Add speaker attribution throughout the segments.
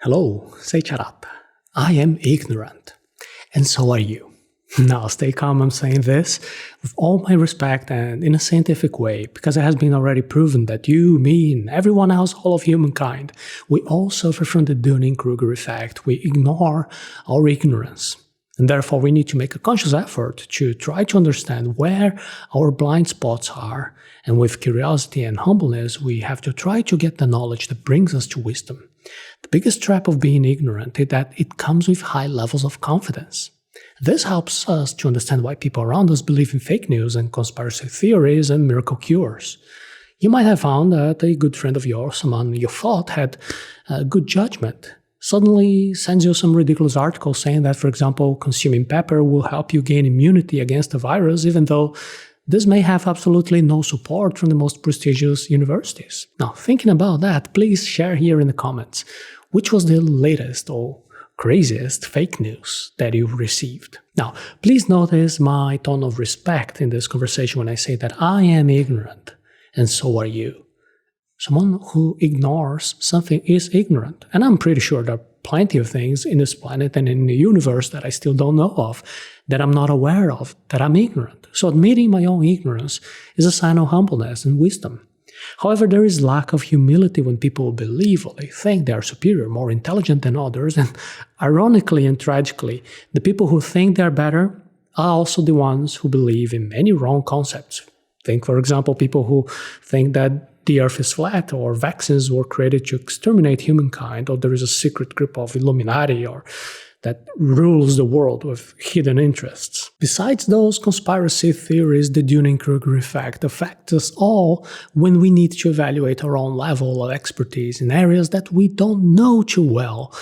Speaker 1: Hello, Seiiti Arata. I am ignorant, and so are you. Now, stay calm, I'm saying this with all my respect and in a scientific way, because it has been already proven that you, me, and everyone else, all of humankind, we all suffer from the Dunning-Kruger Effect. We ignore our ignorance. And therefore, we need to make a conscious effort to try to understand where our blind spots are. And with curiosity and humbleness, we have to try to get the knowledge that brings us to wisdom. The biggest trap of being ignorant is that it comes with high levels of confidence. This helps us to understand why people around us believe in fake news and conspiracy theories and miracle cures. You might have found that a good friend of yours, someone you thought had good judgment, suddenly sends you some ridiculous article saying that, for example, consuming pepper will help you gain immunity against the virus, even though this may have absolutely no support from the most prestigious universities. Now, thinking about that, please share here in the comments which was the latest or craziest fake news that you've received. Now, please notice my tone of respect in this conversation when I say that I am ignorant, and so are you. Someone who ignores something is ignorant, and I'm pretty sure there are plenty of things in this planet and in the universe that I still don't know of, that I'm not aware of, that I'm ignorant. So admitting my own ignorance is a sign of humbleness and wisdom. However, there is lack of humility when people believe or they think they are superior, more intelligent than others, and ironically and tragically, the people who think they are better are also the ones who believe in many wrong concepts. Think, for example, people who think that the earth is flat, or vaccines were created to exterminate humankind, or there is a secret group of Illuminati, or that rules the world with hidden interests. Besides those conspiracy theories, the Dunning-Kruger Effect affects us all when we need to evaluate our own level of expertise in areas that we don't know too well,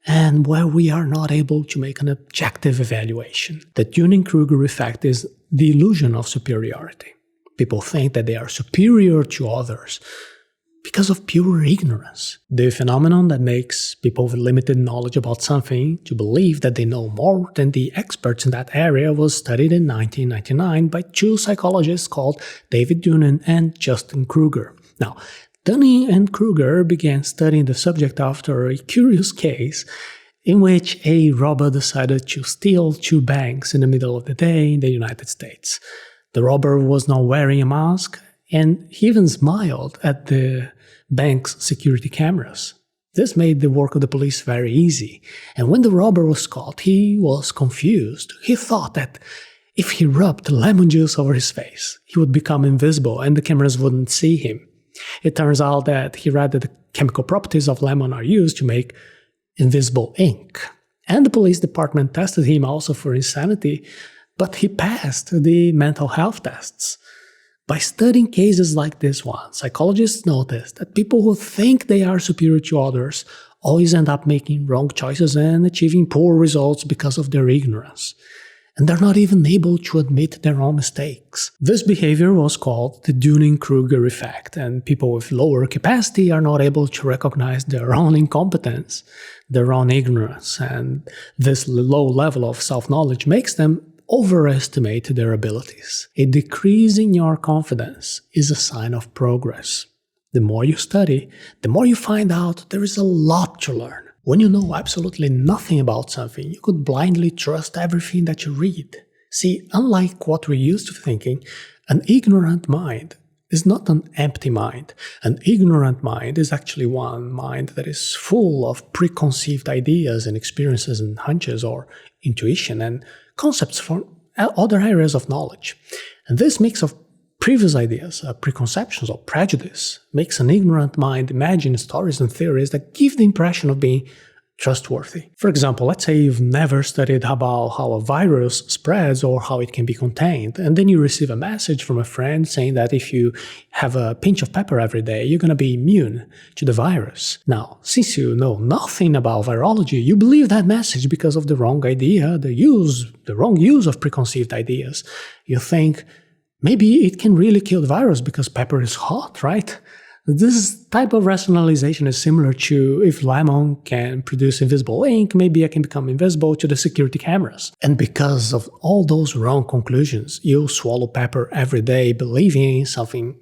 Speaker 1: and where we are not able to make an objective evaluation. The Dunning-Kruger Effect is the illusion of superiority. People think that they are superior to others because of pure ignorance. The phenomenon that makes people with limited knowledge about something to believe that they know more than the experts in that area was studied in 1999 by two psychologists called David Dunning and Justin Kruger. Now, Dunning and Kruger began studying the subject after a curious case in which a robber decided to steal two banks in the middle of the day in the United States. The robber was not wearing a mask, and he even smiled at the bank's security cameras. This made the work of the police very easy, and when the robber was caught, he was confused. He thought that if he rubbed lemon juice over his face, he would become invisible and the cameras wouldn't see him. It turns out that he read that the chemical properties of lemon are used to make invisible ink. And the police department tested him also for insanity, but he passed the mental health tests. By studying cases like this one, psychologists noticed that people who think they are superior to others always end up making wrong choices and achieving poor results because of their ignorance. And they're not even able to admit their own mistakes. This behavior was called the Dunning-Kruger Effect, and people with lower capacity are not able to recognize their own incompetence, their own ignorance, and this low level of self-knowledge makes them overestimate their abilities. A decrease in your confidence is a sign of progress. The more you study, the more you find out there is a lot to learn. When you know absolutely nothing about something, you could blindly trust everything that you read. See, unlike what we're used to thinking, an ignorant mind is not an empty mind. An ignorant mind is actually one mind that is full of preconceived ideas and experiences and hunches or intuition and concepts from other areas of knowledge. And this mix of previous ideas, preconceptions or prejudice, makes an ignorant mind imagine stories and theories that give the impression of being trustworthy. For example, let's say you've never studied about how a virus spreads or how it can be contained, and then you receive a message from a friend saying that if you have a pinch of pepper every day, you're going to be immune to the virus. Now, since you know nothing about virology, you believe that message because of the wrong idea, the wrong use of preconceived ideas. You think, maybe it can really kill the virus because pepper is hot, right? This type of rationalization is similar to if lemon can produce invisible ink, maybe I can become invisible to the security cameras. And because of all those wrong conclusions, you swallow pepper every day believing in something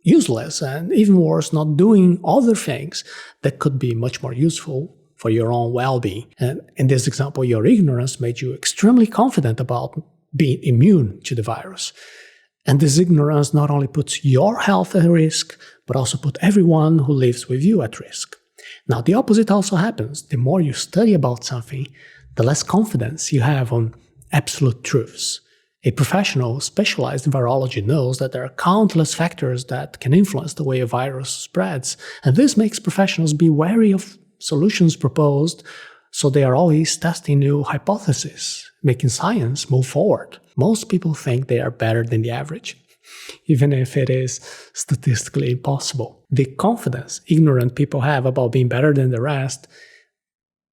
Speaker 1: useless and even worse, not doing other things that could be much more useful for your own well-being. And in this example, your ignorance made you extremely confident about being immune to the virus. And this ignorance not only puts your health at risk, but also put everyone who lives with you at risk. Now, the opposite also happens. The more you study about something, the less confidence you have on absolute truths. A professional specialized in virology knows that there are countless factors that can influence the way a virus spreads, and this makes professionals be wary of solutions proposed, so they are always testing new hypotheses, making science move forward. Most people think they are better than the average, even if it is statistically impossible. The confidence ignorant people have about being better than the rest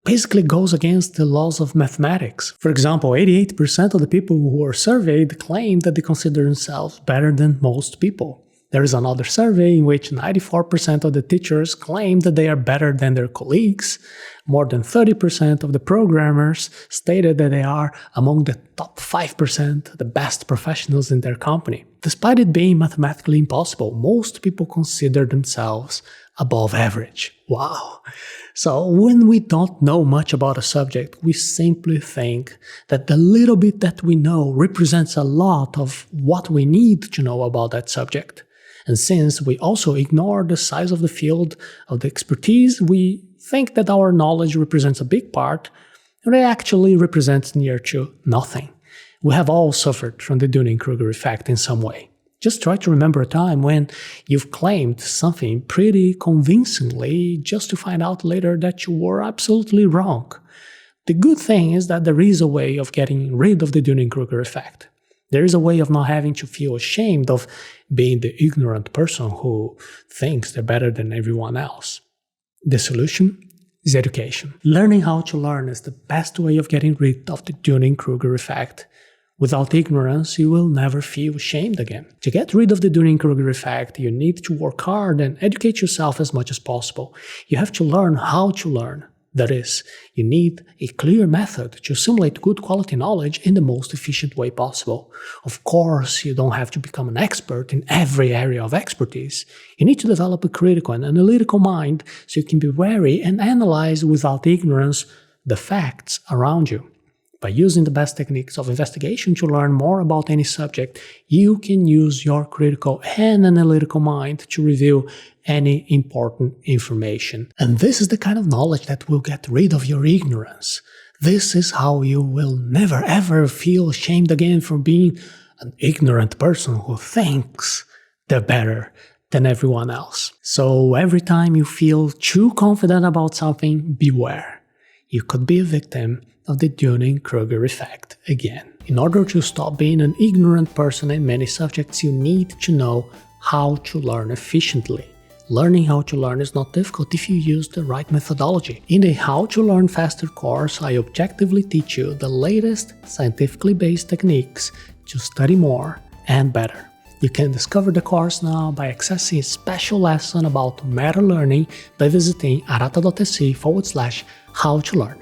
Speaker 1: basically goes against the laws of mathematics. For example, 88% of the people who were surveyed claimed that they consider themselves better than most people. There is another survey in which 94% of the teachers claim that they are better than their colleagues. More than 30% of the programmers stated that they are among the top 5%, the best professionals in their company. Despite it being mathematically impossible, most people consider themselves above average. Wow! So when we don't know much about a subject, we simply think that the little bit that we know represents a lot of what we need to know about that subject. And since we also ignore the size of the field of the expertise, we think that our knowledge represents a big part, and it actually represents near to nothing. We have all suffered from the Dunning-Kruger Effect in some way. Just try to remember a time when you've claimed something pretty convincingly just to find out later that you were absolutely wrong. The good thing is that there is a way of getting rid of the Dunning-Kruger Effect. There is a way of not having to feel ashamed of being the ignorant person who thinks they're better than everyone else. The solution is education. Learning how to learn is the best way of getting rid of the Dunning-Kruger Effect. Without ignorance, you will never feel ashamed again. To get rid of the Dunning-Kruger Effect, you need to work hard and educate yourself as much as possible. You have to learn how to learn. That is, you need a clear method to assimilate good quality knowledge in the most efficient way possible. Of course, you don't have to become an expert in every area of expertise. You need to develop a critical and analytical mind so you can be wary and analyze without ignorance the facts around you. By using the best techniques of investigation to learn more about any subject, you can use your critical and analytical mind to reveal any important information. And this is the kind of knowledge that will get rid of your ignorance. This is how you will never ever feel ashamed again for being an ignorant person who thinks they're better than everyone else. So every time you feel too confident about something, beware. You could be a victim of the Dunning-Kruger Effect again. In order to stop being an ignorant person in many subjects, you need to know how to learn efficiently. Learning how to learn is not difficult if you use the right methodology. In the How to Learn Faster course, I objectively teach you the latest scientifically based techniques to study more and better. You can discover the course now by accessing a special lesson about meta learning by visiting arata.se/how to learn.